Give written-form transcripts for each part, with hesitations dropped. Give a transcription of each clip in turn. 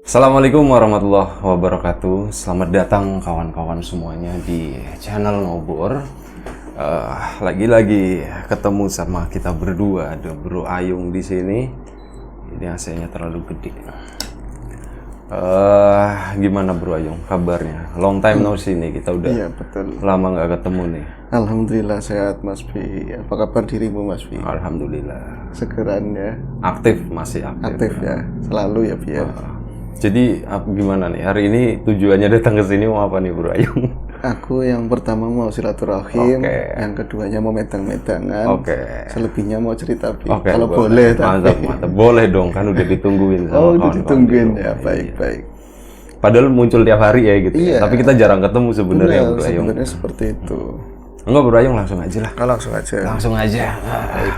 Assalamualaikum warahmatullahi wabarakatuh. Selamat datang kawan-kawan semuanya di channel Ngobor. Lagi-lagi ketemu sama kita berdua, ada Bro Ayung di sini. Ini AC-nya terlalu gede. Gimana Bro Ayung kabarnya? Long time no see nih, kita udah betul. lama nggak ketemu nih. Alhamdulillah sehat Mas Bi. Apa kabar dirimu Mas Bi? Alhamdulillah. Segeran ya. Masih aktif. Aktif ya. Selalu ya Bi ya. Jadi gimana nih? Hari ini tujuannya datang ke sini mau apa nih Bro Ayung? Aku yang pertama mau silaturahim, Oke. yang keduanya mau medang-medangan. Oke. Selebihnya mau cerita Bi. Oke, Kalau boleh mantap, mantap. Boleh dong, kan udah ditungguin sama Oh, udah kawan-kawan ditungguin di ya. rumah. Baik. Padahal muncul tiap hari ya gitu. Iya. Tapi kita jarang ketemu sebenarnya Benar, Bro Ayung. sebenarnya seperti itu. Enggak Bro Ayung, langsung aja lah. Langsung aja. Langsung aja.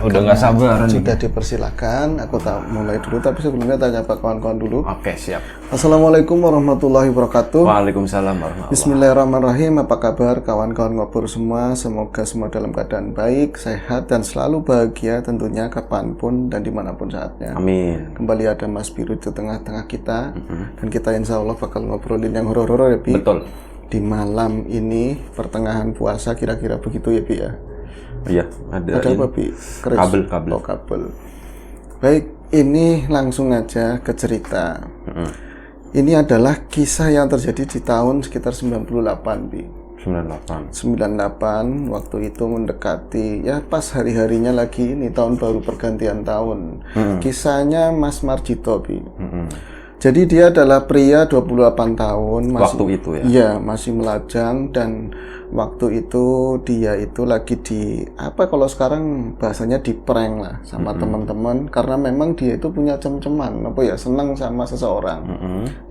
Udah nggak sabar nih. Sudah dipersilakan. Aku tak mulai dulu, tapi sebelumnya tanya Pak kawan-kawan dulu. Oke, siap. Assalamualaikum warahmatullahi wabarakatuh. Waalaikumsalam warahmatullahi. Bismillahirrahmanirrahim. Apa kabar kawan-kawan Ngobor semua? Semoga semua dalam keadaan baik, sehat, dan selalu bahagia tentunya kapanpun dan dimanapun saatnya. Amin. Kembali ada Mas Biru di tengah-tengah kita. Dan kita insya Allah bakal ngobrolin yang horor-horor ya Bi. Betul. Di malam ini pertengahan puasa kira-kira begitu ya Bi ya. Iya, ada Ada ini. apa Bi? Keris. Kabel. Oh, kabel. Baik, ini langsung aja ke cerita. Ini adalah kisah yang terjadi di tahun sekitar 98 Bi. 98. 98 waktu itu mendekati ya pas hari-harinya lagi ini tahun baru pergantian tahun. Kisahnya Mas Marjito Bi. Jadi dia adalah pria 28 tahun masih, Waktu itu ya? Iya, masih melajang dan waktu itu dia itu lagi di apa kalau sekarang bahasanya di prank lah sama teman-teman karena memang dia itu punya cem-ceman apa ya senang sama seseorang.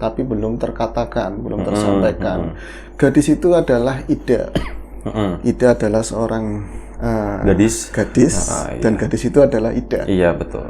Tapi belum terkatakan, belum tersampaikan. Gadis itu adalah Ida. Ida adalah seorang Gadis. dan gadis itu adalah Ida. Iya, betul.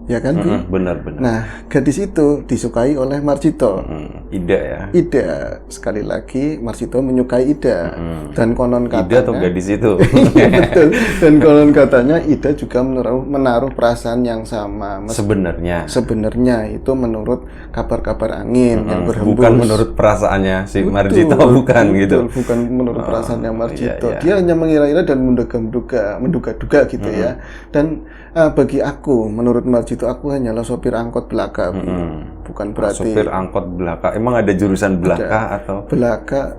Ya kan, Bi? Benar. Nah, gadis itu disukai oleh Marjito. Ida ya. Ida, sekali lagi Marjito menyukai Ida. Dan konon katanya Ida atau gadis itu? betul. Dan konon katanya Ida juga menaruh perasaan yang sama. Sebenarnya itu menurut kabar-kabar angin yang berhembus. Bukan menurut perasaannya si Marjito, bukan gitu. Bukan menurut perasaannya Marjito. Iya. Dia hanya mengira-ira dan menduga-duga gitu ya. Dan bagi aku, menurut Marjito aku hanyalah sopir angkot belaka, bukan berarti sopir angkot belaka. Emang ada jurusan belaka atau belaka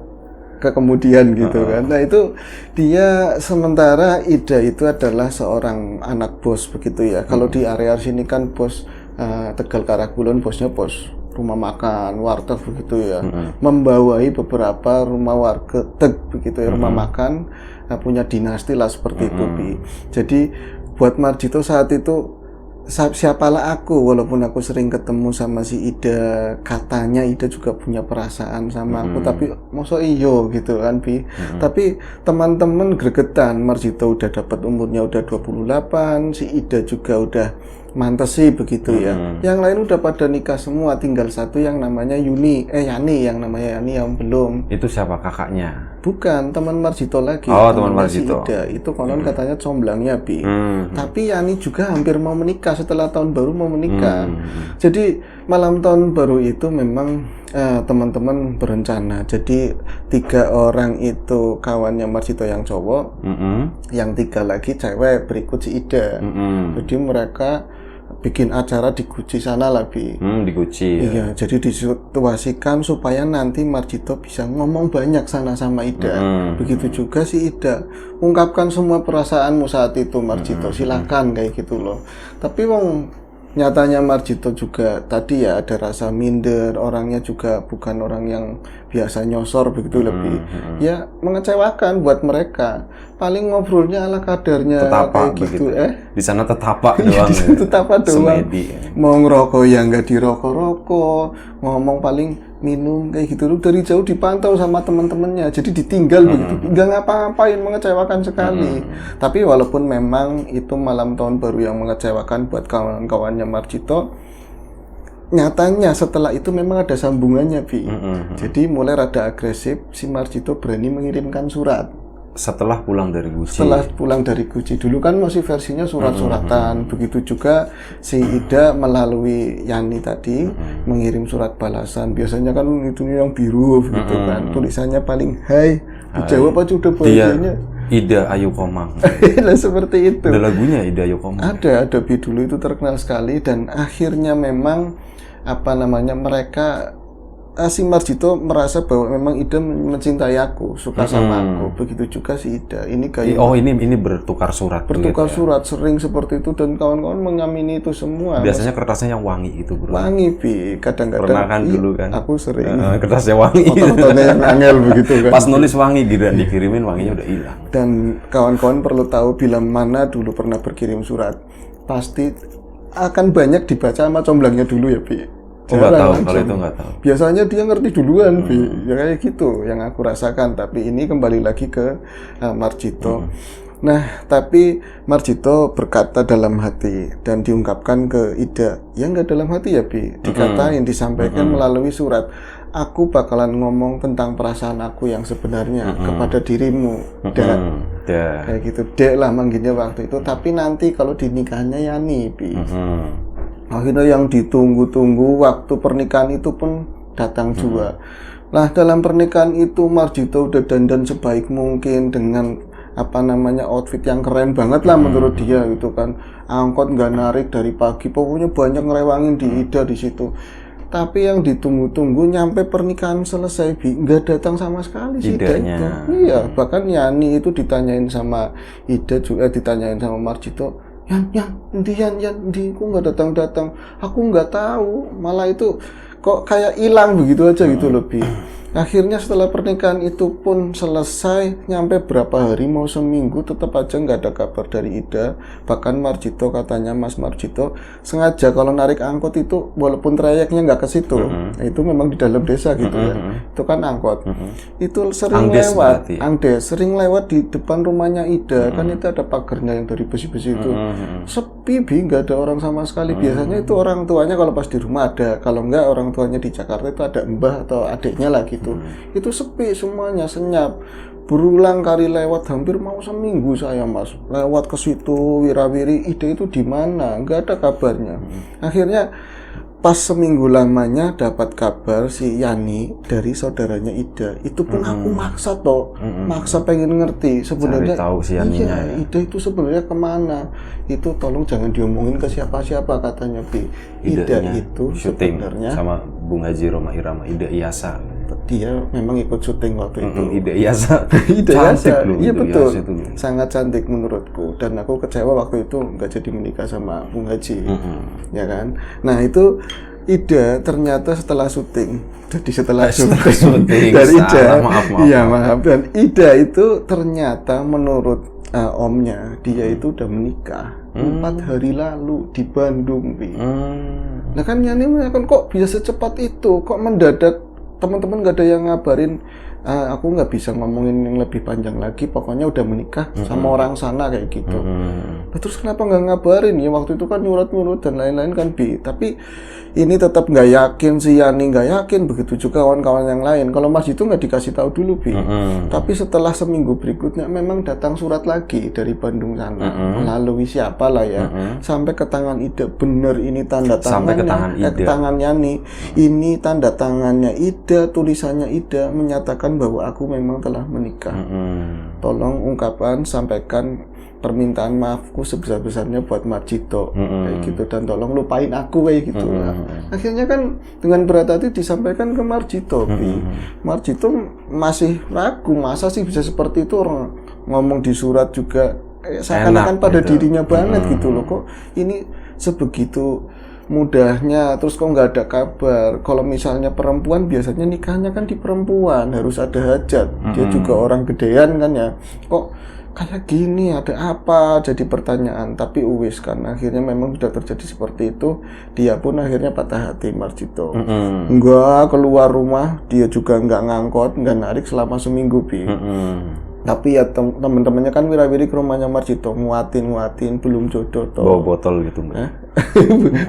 ke kemudian gitu kan. Nah itu dia sementara Ida itu adalah seorang anak bos begitu ya. Kalau di area sini kan bos Tegal Karagulon bosnya bos rumah makan, warteg begitu ya. Membawai beberapa rumah warteg begitu ya, rumah makan punya dinasti lah seperti itu Bi. Jadi buat Marjito saat itu siapalah aku, walaupun aku sering ketemu sama si Ida, katanya Ida juga punya perasaan sama aku, tapi masa iyo gitu kan Bi. Tapi teman-teman gregetan, Marjito udah dapat umurnya udah 28, si Ida juga udah mantes sih begitu ya. Yang lain udah pada nikah semua, tinggal satu yang namanya Yani yang namanya Yani yang belum. itu siapa kakaknya? Bukan, teman Marjito lagi. Oh, teman Si Marjito. Ida. Itu konon katanya comblangnya Bi. Tapi Yani juga hampir mau menikah, setelah tahun baru mau menikah. Jadi malam tahun baru itu memang teman-teman berencana. Jadi 3 orang itu kawannya Marjito yang cowok, yang 3 lagi cewek berikut si Ida. Jadi mereka bikin acara di Guci sana lah Bi. Di Guci. Iya, jadi disituasikan supaya nanti Marjito bisa ngomong banyak sana sama Ida. Begitu juga si Ida, ungkapkan semua perasaanmu saat itu Marjito, silakan kayak gitu loh. Tapi wong nyatanya Marjito juga tadi ya ada rasa minder, orangnya juga bukan orang yang biasa nyosor begitu lebih. Ya mengecewakan buat mereka. Paling ngobrolnya ala kadarnya Tetapak kayak gitu. Di sana tetapak doang. Tetapak doang. Semedi. Mau ngerokok ya nggak dirokok-rokok, ngomong paling minum kayak gitu. Dari jauh dipantau sama teman-temannya, jadi ditinggal begitu, nggak ngapa-ngapain, mengecewakan sekali. Tapi walaupun memang itu malam tahun baru yang mengecewakan buat kawan-kawannya Marjito, nyatanya setelah itu memang ada sambungannya Bi. Jadi mulai rada agresif, si Marjito berani mengirimkan surat. Setelah pulang dari Guci. Setelah pulang dari Guci, dulu kan masih versinya surat-suratan. Begitu juga si Ida melalui Yani tadi mengirim surat balasan. Biasanya kan itu yang biru gitu kan. Tulisannya paling hai. Dijawab aja udah bahagianya. Ida Ayu Komang. Nah, seperti itu. Ada lagunya Ida Ayu Komang. Ada Bi dulu itu terkenal sekali dan akhirnya memang mereka si Marjito merasa bahwa memang Ida mencintai aku, suka sama aku. Begitu juga si Ida. Ini kayak ini bertukar surat. Bertukar surat sering seperti itu dan kawan-kawan mengamini itu semua. Biasanya kertasnya yang wangi itu, Bro. Wangi, Bi. Kadang-kadang pernah kan dulu kan. Aku sering. Kertasnya wangi. Foto-fotonya yang angel begitu kan. Pas nulis wangi gitu dikirimin wanginya udah hilang. Dan kawan-kawan perlu tahu bila mana dulu pernah berkirim surat, pasti akan banyak dibaca sama comblangnya dulu ya, Bi. Nggak tahu, kalau itu nggak tahu. Biasanya dia ngerti duluan, Bi. Ya kayak gitu yang aku rasakan. Tapi ini kembali lagi ke Marjito. Nah, tapi Marjito berkata dalam hati dan diungkapkan ke Ida. Ya nggak dalam hati ya, Bi. Dikatain, disampaikan melalui surat. Aku bakalan ngomong tentang perasaan aku yang sebenarnya kepada dirimu. Kayak gitu. Dek lah manggilnya waktu itu. Tapi nanti kalau di nikahnya ya nih, Bi. Akhirnya yang ditunggu-tunggu waktu pernikahan itu pun datang juga. Nah, dalam pernikahan itu Marjito udah dandan sebaik mungkin dengan outfit yang keren banget lah menurut dia gitu kan. Angkot nggak narik dari pagi, pokoknya banyak ngerewangin di Ida di situ. Tapi yang ditunggu-tunggu nyampe pernikahan selesai, Bi, nggak datang sama sekali si Ida itu. Iya, bahkan Yani itu ditanyain sama Ida juga, ditanyain sama Marjito. Yan, kok nggak datang-datang? Aku nggak tahu, malah itu kok kayak hilang begitu aja gitu loh, Bi. Akhirnya setelah pernikahan itu pun selesai, nyampe berapa hari, mau seminggu, tetap aja nggak ada kabar dari Ida. Bahkan Marjito katanya, Mas Marjito sengaja kalau narik angkot itu, walaupun trayeknya nggak ke situ, itu memang di dalam desa gitu ya, itu kan angkot, itu sering sering lewat di depan rumahnya Ida, kan itu ada pagarnya yang dari besi-besi itu, sepi, Bi, nggak ada orang sama sekali. Biasanya itu orang tuanya kalau pas di rumah ada, kalau nggak orang tuanya di Jakarta itu ada mbah atau adiknya lah gitu. Itu sepi semuanya, senyap. Berulang kali lewat, hampir mau seminggu saya, Mas, lewat ke situ Wirawiri, Ida itu di mana? Nggak ada kabarnya. Akhirnya pas seminggu lamanya dapat kabar si Yani dari saudaranya Ida. Itu pun aku maksa maksa pengen ngerti sebenarnya. Tahu si Yani ya. Ida itu sebenarnya kemana? Itu tolong jangan diomongin ke siapa-siapa katanya, Bi. Ida itu sebenarnya sama Bung Haji Roma Irama, Ida Iyasa. Dia memang ikut syuting waktu itu. Ida Iyasa. Ida Iyasa. Iya betul. Iyasa sangat cantik menurutku. Dan aku kecewa waktu itu nggak jadi menikah sama Bung Haji. Ya kan. Nah itu Ida ternyata setelah syuting. Jadi setelah syuting dari Ida. Maaf. Iya maaf. Dan Ida itu ternyata menurut omnya dia itu udah menikah 4 hari lalu di Bandung, Bi. Nah kan Yani kan kok bisa secepat itu, kok mendadak. Teman-teman gak ada yang ngabarin. Aku nggak bisa ngomongin yang lebih panjang lagi, pokoknya udah menikah sama orang sana kayak gitu. Nah, terus kenapa nggak ngabarin ya, waktu itu kan nyurat-nyurat dan lain-lain kan, Bi. Tapi ini tetap nggak yakin, si Yani nggak yakin, begitu juga kawan-kawan yang lain. Kalau Mas itu nggak dikasih tahu dulu, Bi. Tapi setelah seminggu berikutnya memang datang surat lagi dari Bandung sana, melalui siapa lah ya, sampai ke tangan Ida. Bener ini tanda tangannya, ke tangan Yani. Ini tanda tangannya Ida, tulisannya Ida menyatakan bahwa aku memang telah menikah. Tolong sampaikan permintaan maafku sebesar-besarnya buat Marjito, kayak gitu, dan tolong lupain aku kayak gitu. Akhirnya kan dengan berat hati disampaikan ke Marjito. Marjito masih ragu, masa sih bisa seperti itu, orang ngomong di surat juga seakan-akan pada dirinya banget gitu loh. Kok ini sebegitu mudahnya, terus kok nggak ada kabar. Kalau misalnya perempuan biasanya nikahnya kan di perempuan, harus ada hajat. Dia juga orang gedean kan ya, kok kayak gini, ada apa, jadi pertanyaan. Tapi uwis kan, akhirnya memang sudah terjadi seperti itu. Dia pun akhirnya patah hati, Marjito. Nggak keluar rumah, dia juga nggak ngangkot, nggak narik selama seminggu, Bi. Tapi ya temen-temennya kan wirawiri ke rumahnya Marjito, nguatin belum jodoh toh. Bawa botol gitu, Mbak.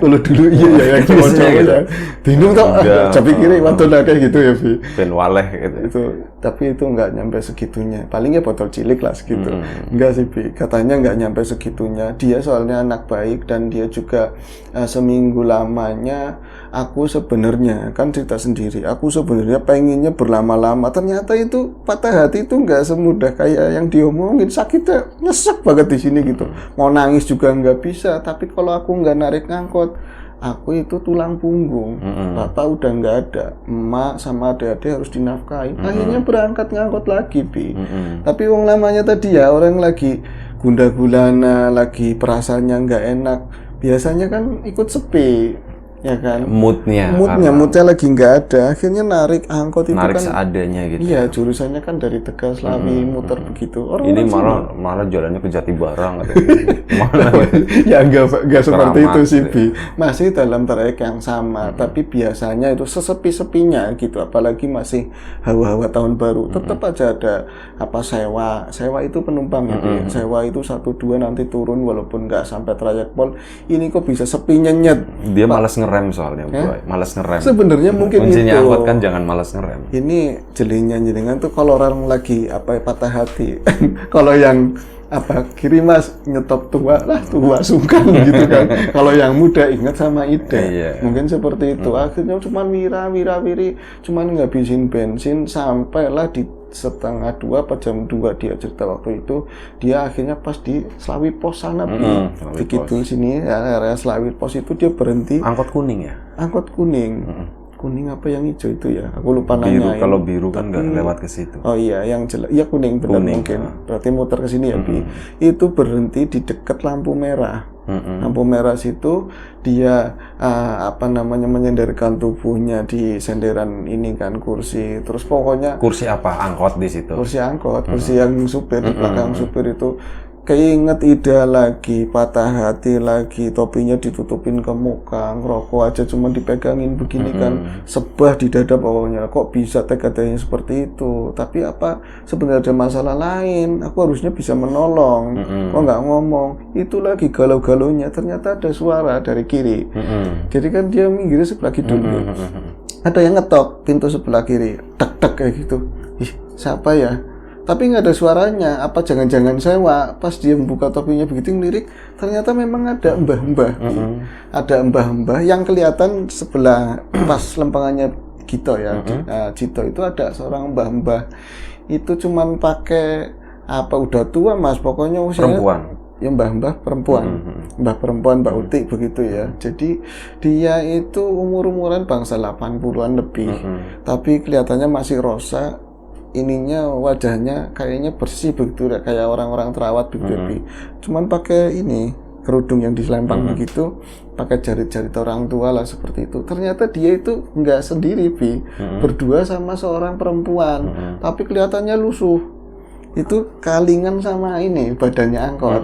Kalau dulu iya ya yang cowok-cowok gitu. ya. Bingung tau, Enggak. tapi kira wadon kayak gitu ya, Bi. Ben waleh gitu. Itu tapi itu nggak nyampe segitunya, paling ya botol cilik lah segitu. Enggak sih, Bi, katanya nggak nyampe segitunya. Dia soalnya anak baik dan dia juga seminggu lamanya aku sebenarnya kan cerita sendiri, aku sebenarnya pengennya berlama-lama, ternyata itu patah hati itu nggak semudah kayak yang diomongin, sakitnya nyesek banget di sini gitu. Mau nangis juga nggak bisa, tapi kalau aku nggak narik ngangkot, aku itu tulang punggung. Bapak udah nggak ada, emak sama adik-adik harus dinafkahi. Akhirnya berangkat ngangkot lagi, Bi. Tapi wong lamanya tadi ya, orang lagi gundah gulana, lagi perasaannya nggak enak, biasanya kan ikut sepi, ya kan? Moodnya lagi nggak ada. Akhirnya narik angkot itu narik kan. seadanya gitu. Iya, jurusannya kan dari Tegal Slawi muter begitu. Ini malah jalannya ke Jatibarang gitu. Mana Ya enggak seperti Keramat, itu sih, gitu. Bi. Masih dalam trayek yang sama, tapi biasanya itu sesepi-sepinya gitu, apalagi masih hawa-hawa tahun baru. Tetap aja ada sewa. Sewa itu penumpang ya, Bi. Sewa itu 1-2 nanti turun walaupun nggak sampai trayek pol. Ini kok bisa sepi nyenyet. Dia malas ngerem soalnya, Boy. Malas ngerem. Sebenarnya mungkin kuncinya itu. angkot kan jangan malas ngerem. Ini jelinya jenengan tuh kalau orang lagi patah hati. Kalau yang kiri mas nyetop tua sungkan gitu kan. Kalau yang muda ingat sama ide. Iya. Mungkin seperti itu. Akhirnya cuman wiri cuman ngabisin bensin sampailah di 1:30 apa jam 2 dia cerita waktu itu. Dia akhirnya pas di Slawi Pos sana, Slawi di Kidul sini ya, area Slawi Pos itu dia berhenti. Angkot kuning ya? Angkot kuning. Kuning apa yang hijau itu ya? Aku lupa Biru. nanyain. Kalau biru kan nggak lewat ke situ. Oh iya, yang jelas. Iya kuning benar mungkin. Berarti muter ke sini ya, Bi. Itu berhenti di dekat lampu merah. Lampu merah situ dia menyenderkan tubuhnya di senderan ini kan kursi. Terus pokoknya Kursi apa? Angkot di situ. kursi angkot, kursi yang supir di belakang supir itu. Keinget Ida lagi, patah hati lagi, topinya ditutupin ke muka, ngerokok aja cuma dipegangin begini kan, sebah di dada bawahnya. Kok bisa tega-teganya seperti itu? Tapi sebenarnya ada masalah lain, aku harusnya bisa menolong. Kok nggak ngomong? Itu lagi galau-galaunya, ternyata ada suara dari kiri. Jadi kan dia minggirnya sebelah kidul. Ada yang ngetok pintu sebelah kiri, tek-tek kayak gitu. Ih, siapa ya? Tapi nggak ada suaranya. Apa jangan-jangan sewa? Pas dia membuka topinya begitu ngelirik, ternyata memang ada mbah-mbah. Ada mbah-mbah yang kelihatan sebelah pas lempengannya Gito ya. Gito itu ada seorang mbah-mbah. Itu cuman pakai udah tua Mas, pokoknya usianya Perempuan. Ya mbah-mbah perempuan. Mbah perempuan, Mbak Uti begitu ya. Jadi dia itu umur-umuran bangsa 80-an lebih. Tapi kelihatannya masih rosa. Ininya wajahnya kayaknya bersih begitu, kayak orang-orang terawat begitu. Cuman pakai ini kerudung yang dilempang begitu, pakai jari-jari orang tua lah seperti itu. Ternyata dia itu nggak sendiri, Bi, berdua sama seorang perempuan, tapi kelihatannya lusuh. Itu kalingan sama ini badannya angkot.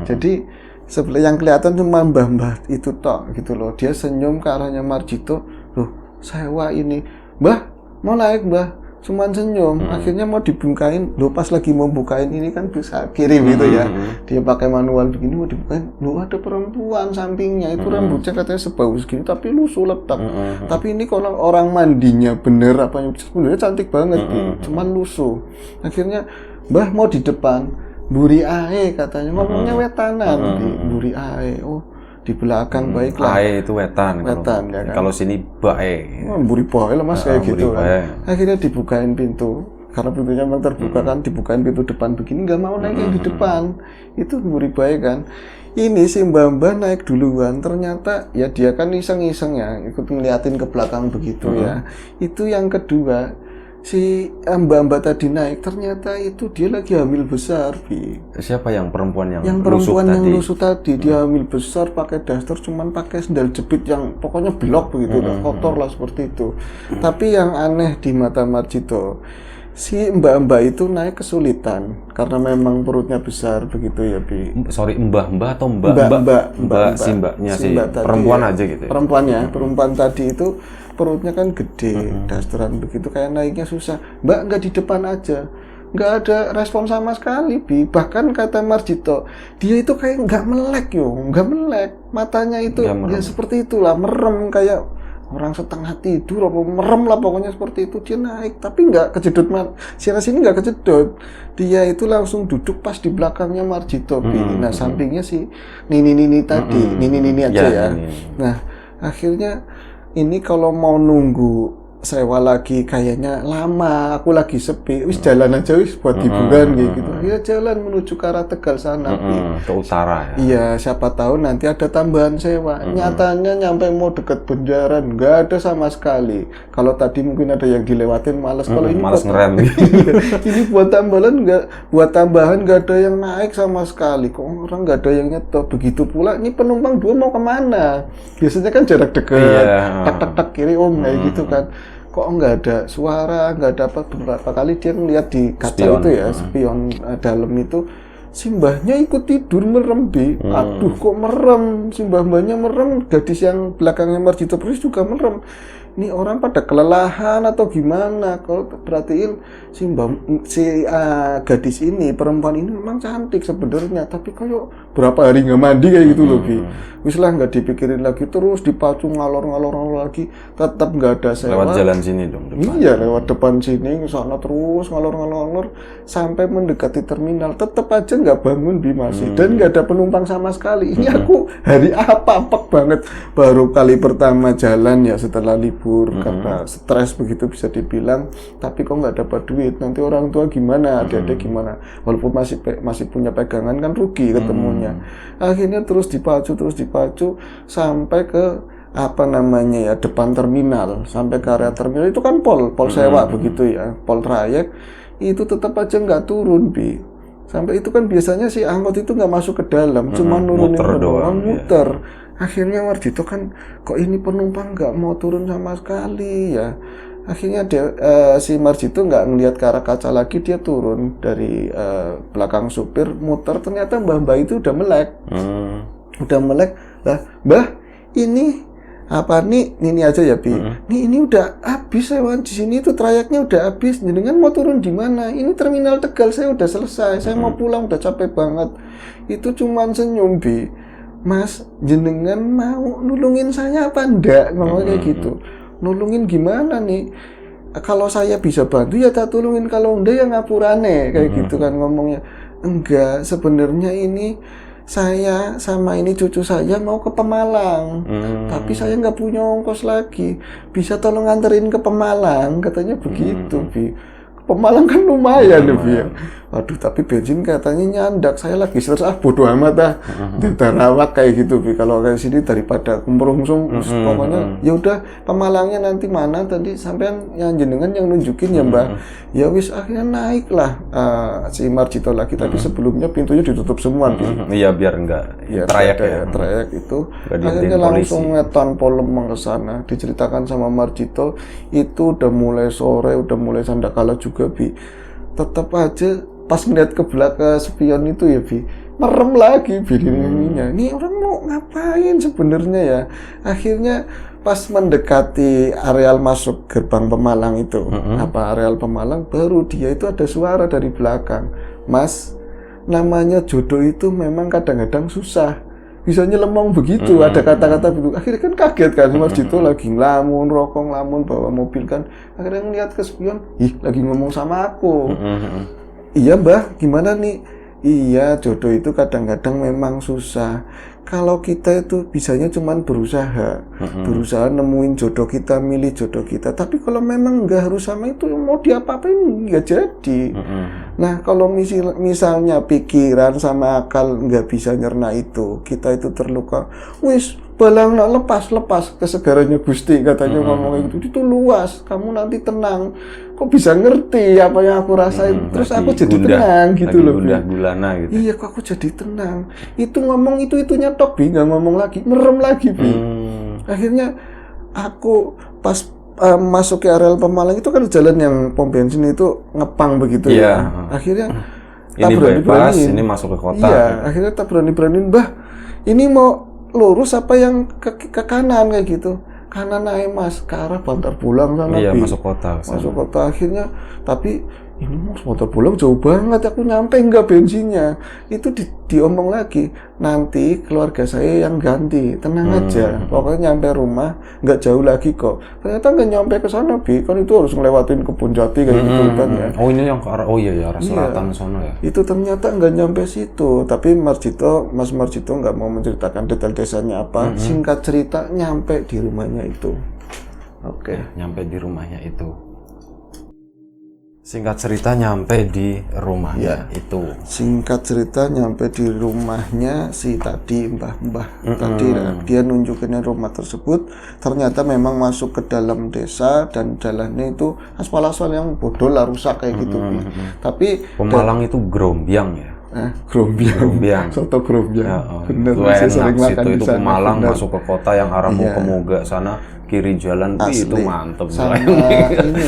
Jadi sebelah yang kelihatan cuma mbah-mbah itu tok gitu loh. Dia senyum ke arahnya Marjito, loh sewa ini, Mbah mau naik Mbah. Cuman senyum, akhirnya mau dibukain, lo pas lagi mau bukain ini kan bisa kirim gitu ya. Dia pakai manual begini mau dibukain, lo ada perempuan sampingnya, itu rambutnya katanya sebau segini tapi lusuh letak. Tapi ini kalau orang mandinya bener sebenarnya cantik banget, cuman lusuh. Akhirnya Mbah mau di depan, buri ae katanya, ngomongnya wetanan, buri ae. Oh, di belakang baiklah. Ae itu wetan ya kan. Kalau sini bae. Buri bae lah Mas kayak gitu bae. kan. Akhirnya dibukain pintu. Karena pintunya memang terbuka kan, dibukain pintu depan begini, nggak mau naik yang di depan. Itu buri bae kan. Ini si mbak-mbak naik duluan, ternyata ya dia kan iseng-iseng ya, ikut ngeliatin ke belakang begitu ya. Itu yang kedua. Si mbak-mbak tadi naik, ternyata itu dia lagi hamil besar, Bi. Siapa yang perempuan yang perempuan lusuh yang tadi? lusuh tadi? Dia hamil besar, pakai daster, cuman pakai sendal jepit yang pokoknya blok begitu, kotor lah seperti itu. Tapi yang aneh di mata Marjito, si mbak-mbak itu naik kesulitan karena memang perutnya besar begitu ya, Bi. Sorry, mbah atau mbak si mbaknya si mbak perempuan tadi, aja gitu ya? Perempuan tadi itu perutnya kan gede, dasteran begitu, kayak naiknya susah. Mbak nggak di depan aja, nggak ada respon sama sekali, Bi. Bahkan kata Marjito, dia itu kayak nggak melek nggak melek, matanya itu ya seperti itulah, merem kayak orang setengah tidur, apa merem lah pokoknya seperti itu. Dia naik, tapi nggak kejedot, sana sini nggak kejedot. Dia itu langsung duduk pas di belakangnya Marjito, Bi. Nah sampingnya si Nini tadi, Nini aja ya. Nah akhirnya ini kalau mau nunggu sewa lagi kayaknya lama, aku lagi sepi, wis jalan aja wis buat hiburan gitu. Ya jalan menuju ke arah Tegal sana, ke utara ya. Iya, siapa tahu nanti ada tambahan sewa. Nyatanya nyampe mau deket Benjaran, nggak ada sama sekali. Kalau tadi mungkin ada yang dilewatin males, kalau ini males ngerem. ini buat tambahan nggak ada yang naik sama sekali. Kok orang nggak ada yang nyetop. Begitu pula ini penumpang dua mau kemana? Biasanya kan jarak dekat, tak kiri kayak gitu kan. Kok nggak ada suara, nggak ada apa. Beberapa kali dia ngeliat di kaca itu ya, spion dalam itu, si mbahnya ikut tidur merem, Bi. Aduh kok merem, si mbahnya merem, gadis yang belakangnya Marjito Persis juga merem. Ini orang pada kelelahan atau gimana? Kalau perhatiin si gadis ini, perempuan ini memang cantik sebenarnya, tapi kayak berapa hari nggak mandi kayak gitu loh, Bi. Wis lah nggak dipikirin lagi, terus dipacu ngalor lagi, tetap nggak ada sewa. Lewat jalan sini dong. Depan. Iya, lewat depan sini, sana terus ngalor sampai mendekati terminal, tetap aja nggak bangun, Bi, masih. Dan nggak ada penumpang sama sekali. Ini aku hari apa apek banget, baru kali pertama jalan ya setelah libur karena stres begitu bisa dibilang. Tapi kok nggak dapat duit, nanti orang tua gimana, adik-adik gimana, walaupun masih punya pegangan kan rugi ketemunya. Akhirnya terus dipacu sampai ke apa namanya ya, depan terminal, sampai ke area terminal itu kan pol sewa begitu ya, pol trayek itu tetap aja nggak turun, Bi. Sampai itu kan biasanya si angkot itu nggak masuk ke dalam, cuma nurunin doang, muter. Akhirnya Marjito kan, kok ini penumpang nggak mau turun sama sekali ya. Akhirnya si Marjito nggak ngelihat ke arah kaca lagi, dia turun dari belakang supir, muter. Ternyata mbah itu udah melek. Udah melek lah, Mbah ini apa nih, ini aja ya, Bi. Ini udah habis sewaan di sini, itu trayeknya udah habis. Jenengan mau turun di mana? Ini terminal Tegal, saya udah selesai. Saya mau pulang, udah capek banget. Itu cuman senyum, Bi. Mas, jenengan mau nulungin saya apa enggak? Ngomong kayak gitu. Nulungin gimana nih? Kalau saya bisa bantu ya tak tulungin, kalau enggak ya ngapurane kayak gitu kan ngomongnya. Enggak, sebenarnya ini saya sama ini cucu saya mau ke Pemalang, tapi saya nggak punya ongkos lagi. Bisa tolong nganterin ke Pemalang, katanya begitu, Bi. Pemalang kan lumayan ya, Bi. Aduh, tapi bensin katanya nyandak. Saya lagi stres, bodo amat dah. Darawak kayak gitu, Bi. Kalau kayak sini daripada kumprungsung, pokoknya ya udah Pemalangnya nanti mana tadi sampean yang jenengan yang nunjukin ya, Mbak. Ya wis, akhirnya naiklah si Marjito lagi, tapi sebelumnya pintunya ditutup semua, Bi. Iya, biar enggak trayek itu. Akhirnya langsung ngeton Polemeng ke sana. Diceritakan sama Marjito, itu udah mulai sore, udah mulai sandakala juga, Bi. Tetap aja pas ngeliat ke belakang spion itu ya, Bi, merem lagi, Bi. Ini orang mau ngapain sebenarnya ya. Akhirnya pas mendekati areal masuk gerbang Pemalang itu, areal Pemalang, baru dia itu ada suara dari belakang, Mas, namanya jodoh itu memang kadang-kadang susah, bisa nyelemong begitu, ada kata-kata begitu. Akhirnya kan kaget kan, Marjito lagi ngelamun, bawa mobil kan. Akhirnya ngeliat ke spion, lagi ngomong sama aku. Iya, Mbah, gimana nih? Iya, jodoh itu kadang-kadang memang susah. Kalau kita itu bisanya cuman berusaha nemuin jodoh kita, milih jodoh kita. Tapi kalau memang nggak harus sama itu, mau diapa-apain nggak jadi. Nah, kalau misalnya pikiran sama akal nggak bisa nyerna itu, kita itu terluka. Wis, balang lepas kesegarannya Gusti, katanya ngomong gitu. Itu luas, kamu nanti tenang. Kok bisa ngerti apa yang aku rasain, terus aku jadi tenang gitu loh, Bi. Gitu. Iya, kok aku jadi tenang. Itu ngomong itunya tok, Bi, nggak ngomong lagi, merem lagi, Bi. Akhirnya aku pas masuk ke areal Pemalang itu kan jalan yang pom bensin itu ngepang begitu ya. Akhirnya ini bypass, ini masuk ke kota. Iya, akhirnya tak berani-beraniin, Mbah, ini mau lurus apa yang ke kanan kayak gitu. Kanan aja, Mas, ke arah Bantar Pulang sana. Iya, masuk kota. Masuk kota akhirnya, tapi ini Mas motor bolong jauh banget, aku nyampe enggak bensinnya. Itu diomong lagi, nanti keluarga saya yang ganti, tenang aja, pokoknya nyampe rumah nggak jauh lagi kok. Ternyata nggak nyampe ke sana, Bi, kan itu harus ngelewatin kebun jati kayak gitu kan ya. Oh ini yang ke arah, oh iya ya arah selatan sono ya. Itu ternyata nggak nyampe situ, tapi Mas Marjito nggak mau menceritakan detail desanya apa. Singkat cerita nyampe di rumahnya itu. Oke. Nyampe di rumahnya itu. Singkat cerita nyampe di rumahnya itu. Singkat cerita nyampe di rumahnya si tadi mbah-mbah tadi dia nunjukin rumah tersebut, ternyata memang masuk ke dalam desa dan jalannya itu aspal-aspal yang bodol lah, rusak kayak gitu. Tapi Pemalang itu Grombyang ya. Grombyang. Soto Grombyang. Bener, itu saya enak sering situ, makan di itu sana. Pemalang Bener. masuk ke kota yang arah mau ke Moga sana, kiri jalan itu mantep. Sama ini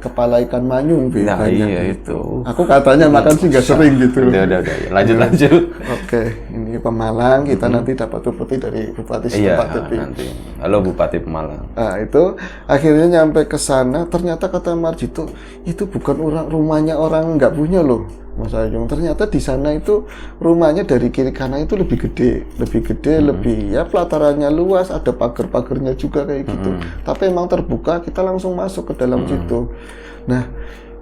kepala ikan manyung, Bi, Nah banyak iya gitu. itu. Aku katanya makan sih nggak sering gitu. Udah, lanjut. Oke, ini Pemalang, kita nanti dapat upeti dari Bupati Iya, setempat, Bi. nanti. Halo Bupati Pemalang. Nah, itu akhirnya nyampe ke sana, ternyata kata Marjito, itu bukan rumahnya orang nggak punya loh, Mas Ayung. Ternyata di sana itu rumahnya dari kiri kanan itu lebih gede, lebih ya pelatarannya luas, ada pagar-pagarnya juga kayak gitu. Tapi emang terbuka, kita langsung masuk ke dalam situ. Nah,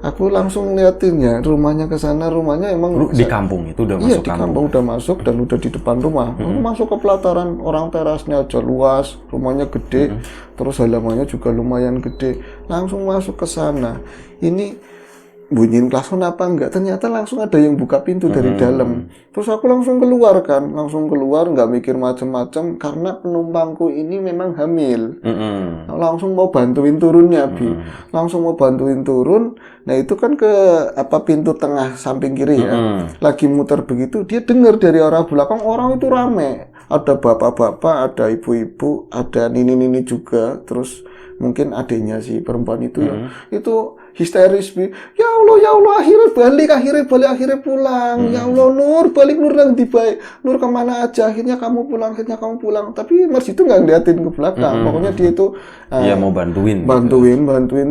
aku langsung ngeliatinnya, rumahnya ke sana, rumahnya emang Di kampung itu udah iya, masuk di kampung udah masuk dan udah di depan rumah. Masuk ke pelataran, orang terasnya aja luas, rumahnya gede, terus halamannya juga lumayan gede. Langsung masuk ke sana. Ini bunyiin klakson apa enggak? Ternyata langsung ada yang buka pintu dari dalam. Terus aku langsung keluar kan, nggak mikir macem-macem karena penumpangku ini memang hamil. Langsung mau bantuin turunnya, Bi. Langsung mau bantuin turun. Nah itu kan ke pintu tengah samping kiri ya. Lagi muter begitu, dia dengar dari arah belakang orang itu rame. Ada bapak-bapak, ada ibu-ibu, ada nini-nini juga. Terus mungkin adiknya si perempuan itu ya. Itu histeris, Bi. Ya Allah, akhirnya balik, akhirnya pulang. Ya Allah, Nur, balik Nur nanti baik. Nur kemana aja? Akhirnya kamu pulang. Tapi Mas itu nggak ngeliatin ke belakang. Pokoknya dia itu iya mau bantuin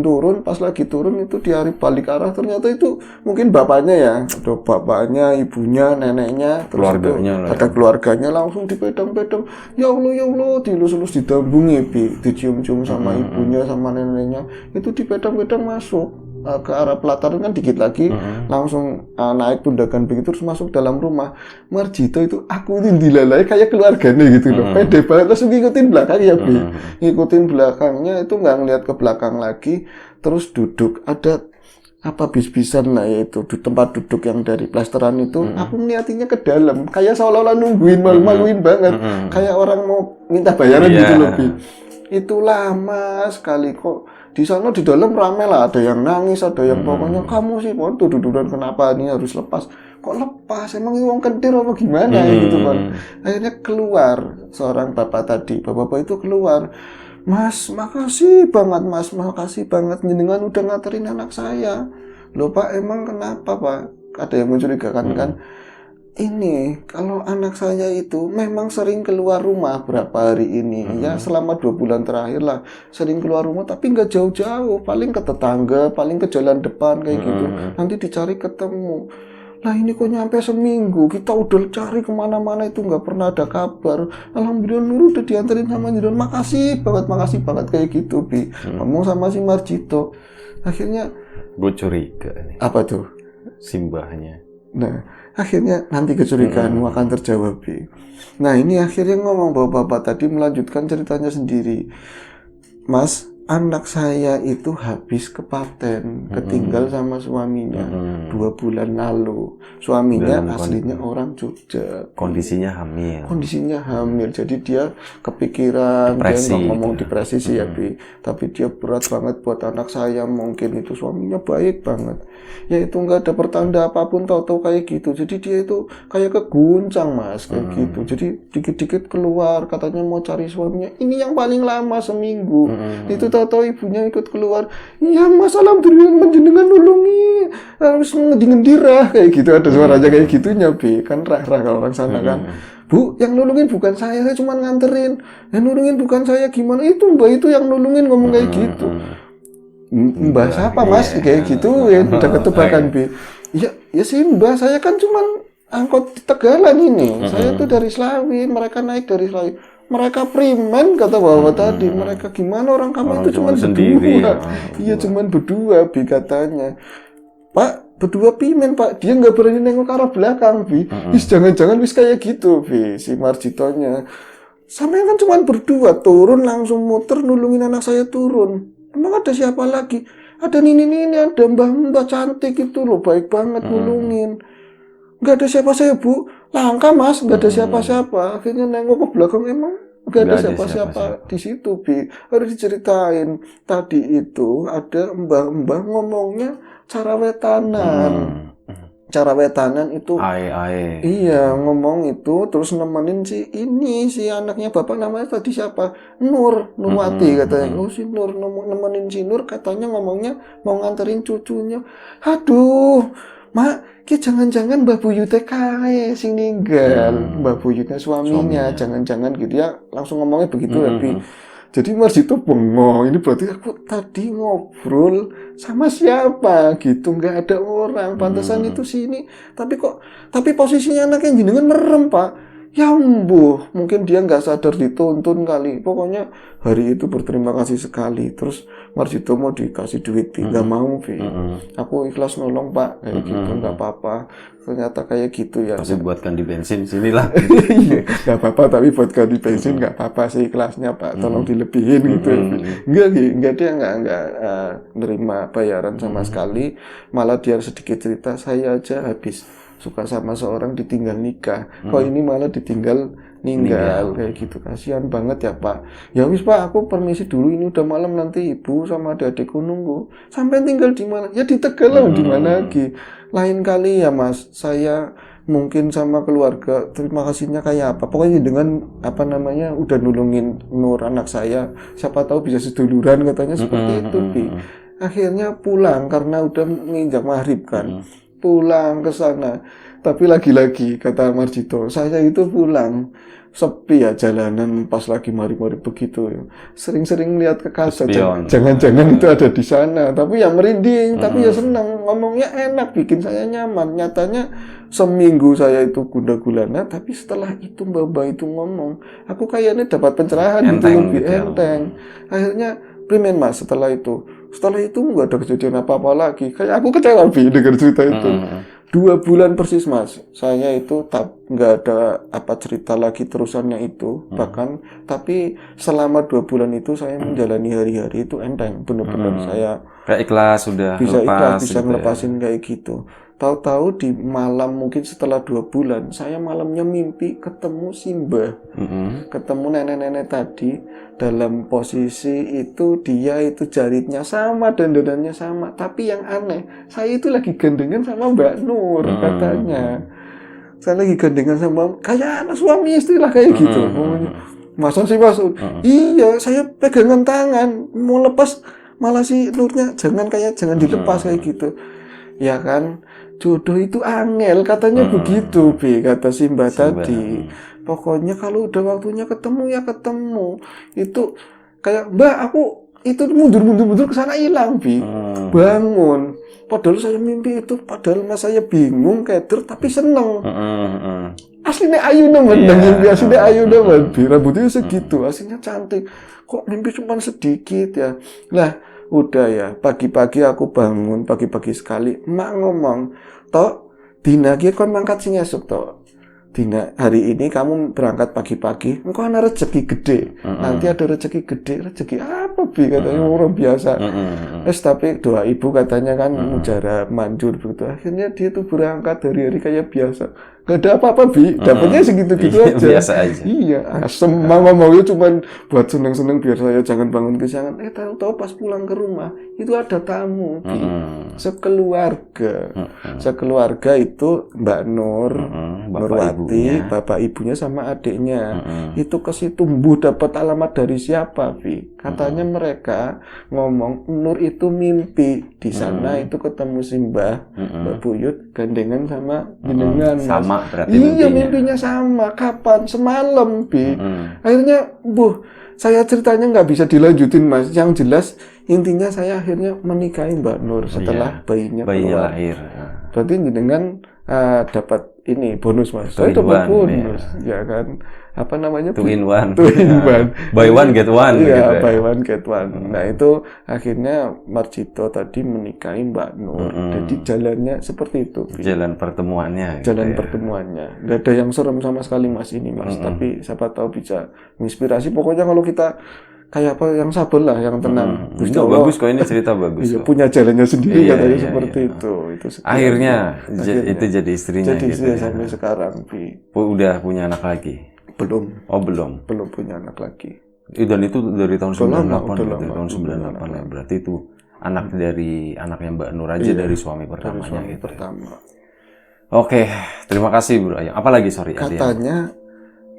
turun. Pas lagi turun itu dia balik arah. Ternyata itu mungkin bapaknya ya, ada bapaknya, ibunya, neneknya, terus keluarganya itu ada keluarganya langsung dipedang-pedang. Ya Allah, dilus-lus didambungi, Bi, dicium-cium sama ibunya sama neneknya. Itu dipedang-pedang masuk ke arah pelataran kan dikit lagi langsung naik tundakan begitu terus masuk dalam rumah. Marjito itu aku ini dilalai kayak keluarganya gitu loh, pede banget, langsung ngikutin belakang ya, Bi. Ngikutin belakangnya itu nggak ngeliat ke belakang lagi, terus duduk ada bis-bisan lah yaitu di tempat duduk yang dari plesteran itu. Aku ngeliatinnya ke dalam kayak seolah-olah nungguin, malu-maluin banget, kayak orang mau minta bayaran gitu loh, Bi. Itu lama sekali kok. Di sana di dalam rame lah, ada yang nangis, ada yang pokoknya kamu sih mau duduran kenapa ini harus lepas? Kok lepas? Emang wong kentir apa gimana gitu kan? Akhirnya keluar seorang bapak tadi, bapak-bapak itu keluar. Mas, makasih banget jenengan udah nganterin anak saya. Loh Pak, emang kenapa Pak? Ada yang mencurigakan kan? Ini kalau anak saya itu memang sering keluar rumah berapa hari ini ya selama 2 bulan terakhir lah sering keluar rumah tapi nggak jauh-jauh, paling ke tetangga, paling ke jalan depan kayak gitu, nanti dicari ketemu. Lah ini kok nyampe seminggu kita udah cari kemana-mana itu nggak pernah ada kabar. Alhamdulillah Nur udah dianterin sama Nidon, makasih banget kayak gitu, Bi. Ngomong sama si Marjito. Akhirnya gue curiga nih. Apa tuh? Simbahnya. Nah, akhirnya nanti kecurigaanmu akan terjawab, Bi. Nah, ini akhirnya ngomong bahwa bapak tadi melanjutkan ceritanya sendiri. Mas, anak saya itu habis kepaten, ketinggal sama suaminya 2 bulan lalu. Suaminya aslinya orang Jogja. Kondisinya hamil. Jadi dia kepikiran, depresi, dia ngomong gitu. depresi sih ya, Bi. Tapi dia berat banget buat anak saya. Mungkin itu suaminya baik banget. Ya itu nggak ada pertanda apapun, tahu-tahu kayak gitu. Jadi dia itu kayak keguncang, Mas, kayak gitu. Jadi dikit-dikit keluar, katanya mau cari suaminya. Ini yang paling lama seminggu. Itu tahu-tahu ibunya ikut keluar. Ya Mas, alhamdulillah menjenengan nulungi, harus ngedirah kayak gitu, ada suaranya kayak gitunya, Bi. Kan rah-rah kalau orang sana kan. Bu, yang nulungin bukan saya cuma nganterin. Yang nulungin bukan saya, gimana? Itu Mbak itu yang nulungin, ngomong kayak gitu. Mbah siapa mas? Kayak gitu ya, udah ketebakan Bi. Ya sih mbah, saya kan cuman angkot di Tegalan ini. Saya tuh dari Slawi, mereka naik dari Slawi. Mereka preman kata bapak tadi. Mereka gimana orang kami itu cuman sendiri, berdua. Iya cuman berdua Bi katanya. Pak, berdua pimen Pak, dia nggak berani nengok ke arah belakang Bi. Jangan-jangan wis kayak gitu Bi, si Marjitonya. Sampai kan cuma berdua, turun langsung muter nulungin anak saya turun. Emang ada siapa lagi? Ada Nini, ada mbah-mbah cantik itu loh, baik banget nulungin. Nggak ada siapa-siapa Bu, langka mas, nggak ada siapa-siapa. Akhirnya nengok ke belakang, emang nggak ada siapa-siapa di situ Bi. Harus diceritain, tadi itu ada mbah-mbah ngomongnya cara wetanan. Cara wetanan itu iya ngomong itu terus nemenin si anaknya bapak namanya tadi siapa Nurwati katanya. Oh si Nur nemenin si Nur katanya ngomongnya mau nganterin cucunya. Aduh mak, jangan-jangan Mbak Buyut kae sing ninggal. Mbak Buyutnya suaminya. Jangan-jangan gitu ya, langsung ngomongnya begitu lebih. Jadi Marjito bengong, ini berarti aku tadi ngobrol sama siapa gitu, nggak ada orang, pantesan itu sini. Tapi posisinya anaknya jenengan merem Pak. Ya mbuh, mungkin dia nggak sadar dituntun kali. Pokoknya hari itu berterima kasih sekali. Terus Marjito mau dikasih duit, nggak mau, Bi. Aku ikhlas nolong Pak, kayak gitu, nggak apa-apa. Ternyata kayak gitu ya. Pasti buatkan di bensin sinilah. Nggak apa-apa, tapi buatkan di bensin nggak apa-apa sih ikhlasnya Pak. Tolong dilebihin gitu. Enggak dia nggak nerima bayaran sama sekali. Malah dia sedikit cerita, saya aja habis suka sama seorang ditinggal nikah. Kok ini malah ditinggal ninggal kayak gitu. Kasihan banget ya Pak. Ya wis Pak, aku permisi dulu, ini udah malam, nanti ibu sama adik-adikku nunggu. Sampai tinggal di mana? Ya di Tegal, di mana lagi. Lain kali ya Mas, saya mungkin sama keluarga terima kasihnya kayak apa. Pokoknya dengan udah nulungin Nur anak saya. Siapa tahu bisa seduluran katanya seperti itu, Bi. Akhirnya pulang karena udah menginjak maghrib kan. Pulang ke sana. Tapi lagi-lagi kata Marjito, saya itu pulang sepi ya jalanan pas lagi mari-mari begitu. Sering-sering lihat ke kaca, jangan-jangan itu ada di sana. Tapi ya merinding, tapi ya senang. Ngomongnya enak, bikin saya nyaman. Nyatanya seminggu saya itu gundah gulana, tapi setelah itu mbak-mbak itu ngomong, aku kayaknya dapat pencerahan gitu, lebih enteng. Akhirnya primen Mas setelah itu nggak ada kejadian apa-apa lagi. Kayak aku kecewa Bi dengar cerita itu. 2 bulan persis Mas, saya itu nggak ada cerita lagi terusannya itu. Bahkan tapi selama 2 bulan itu saya menjalani hari-hari itu enteng, benar-benar saya kayak ikhlas, sudah bisa lepas, bisa ngelepasin kayak gitu. Tahu-tahu di malam mungkin setelah 2 bulan saya malamnya mimpi ketemu Simbah, ketemu nenek-nenek tadi dalam posisi itu dia itu jaritnya sama, dandanannya sama, tapi yang aneh saya itu lagi gandengan sama Mbak Nur katanya. Saya lagi gandengan sama kayak anak suami istri lah kayak gitu. Masa sih Mas? Iya, saya pegangan tangan mau lepas malah si Nurnya jangan dilepas kayak gitu. Ya kan? Jodoh itu angel katanya begitu Bi kata si Mbak tadi. Pokoknya kalau udah waktunya ketemu ya ketemu. Itu kayak Mbak aku itu mundur ke sana hilang Bi. Bangun. Padahal saya mimpi itu, padahal mas saya bingung keder tapi seneng. Aslinya ayu nemen, mimpi aslinya ayu nemen Bi. Rambutnya segitu, aslinya cantik. Kok mimpi cuma sedikit ya. Lah udah ya, pagi-pagi aku bangun, pagi-pagi sekali, emak ngomong, Tok, dina ki kon mangkat sing esuk Tok. Dina hari ini kamu berangkat pagi-pagi, engkau ada rezeki gede. Nanti ada rezeki gede, rezeki apa Bi katanya orang biasa. Tapi doa ibu katanya kan mujarab manjur begitu. Akhirnya dia tuh berangkat hari-hari kayak biasa. Gak ada apa-apa Bi, dapatnya segitu-gitu aja. Biasa aja. Iya, asem ngomongnya cuman buat seneng-seneng biar saya jangan bangun kesiangan. Tahu-tahu pas pulang ke rumah itu ada tamu Bi. Sekeluarga itu Mbak Nur, Nurwati, bapak ibunya sama adiknya. Itu ke situ dapat alamat dari siapa Bi? Katanya mereka ngomong Nur itu mimpi di sana itu ketemu Simbah, Mbak Buyut gandengan sama jenengan. Sama berarti Iya, mimpinya. mimpinya sama. Kapan? Semalam, Bi. Akhirnya, saya ceritanya nggak bisa dilanjutin, Mas. Yang jelas, intinya saya akhirnya menikahi Mbak Nur setelah bayinya keluar. lahir. Berarti dengan dapat ini bonus, Mas. Two Saya in dapat one, bonus, ya kan? Apa namanya? 2 in 1. Two in one. Buy one get one. Iya, gitu ya. buy one get one. Nah, itu akhirnya Marjito tadi menikahi Mbak Nur. Jadi jalannya seperti itu. Bi. Jalan pertemuannya. gitu Jalan ya. pertemuannya. Nggak ada yang serem sama sekali, Mas, ini, Mas. Tapi siapa tahu bisa menginspirasi. Pokoknya kalau kita kayak apa yang sabar lah, yang tenang. Gusti Itu Allah, bagus kok, ini cerita bagus. iya, kok. punya jalannya sendiri Iya, katanya iya, seperti iya. itu. Akhirnya itu jadi istrinya Jadi gitu istri ya. sampai sekarang, Bi. Udah punya anak lagi? Belum Oh belum. punya anak lagi. Dan itu dari tahun 98 udah gitu, lama, tahun 98 ya. Berarti itu anak dari anaknya Mbak Nur aja dari suami Dari pertamanya suami gitu. pertama. Oke, terima kasih Bro Ayang. Apalagi sorry Adian. Katanya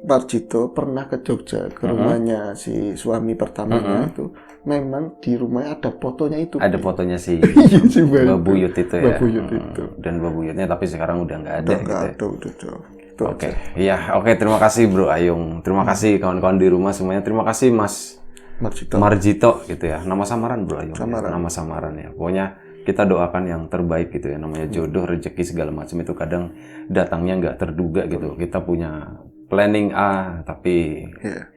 Marjito pernah ke Jogja ke rumahnya si suami pertamanya itu. Memang di rumahnya ada fotonya itu. Ada fotonya si Iya, si Mbak Buyut itu ya. Mbak Buyut itu. Dan Mbak Buyutnya tapi sekarang udah nggak ada Udah gitu. nggak ya. ada, udah jauh. Itu Oke, iya, oke. Terima kasih Bro Ayung. Terima kasih kawan-kawan di rumah semuanya. Terima kasih Mas Marjito. Marjito gitu ya. Nama samaran Bro Ayung. Samaran. Nama samaran ya. Pokoknya kita doakan yang terbaik gitu ya. Namanya jodoh, rezeki segala macam itu kadang datangnya nggak terduga gitu. Kita punya planning A tapi Iya.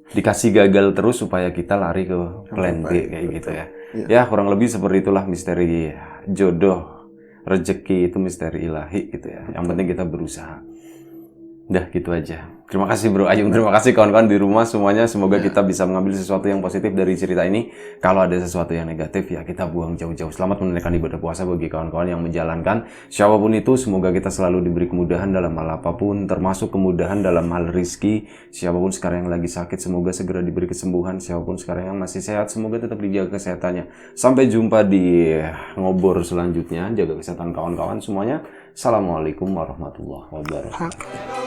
dikasih gagal terus supaya kita lari ke plan B kayak gitu ya. Ya kurang lebih seperti itulah misteri jodoh, rezeki itu misteri ilahi gitu ya. Yang penting kita berusaha. Udah gitu aja. Terima kasih Bro Ayung, terima kasih kawan-kawan di rumah semuanya. Semoga kita bisa mengambil sesuatu yang positif dari cerita ini. Kalau ada sesuatu yang negatif ya kita buang jauh-jauh. Selamat menunaikan ibadah puasa bagi kawan-kawan yang menjalankan. Siapapun itu semoga kita selalu diberi kemudahan dalam hal apapun, termasuk kemudahan dalam hal rizki. Siapapun sekarang yang lagi sakit semoga segera diberi kesembuhan. Siapapun sekarang yang masih sehat semoga tetap dijaga kesehatannya. Sampai jumpa di ngobor selanjutnya. Jaga kesehatan kawan-kawan semuanya. Assalamualaikum warahmatullahi wabarakatuh.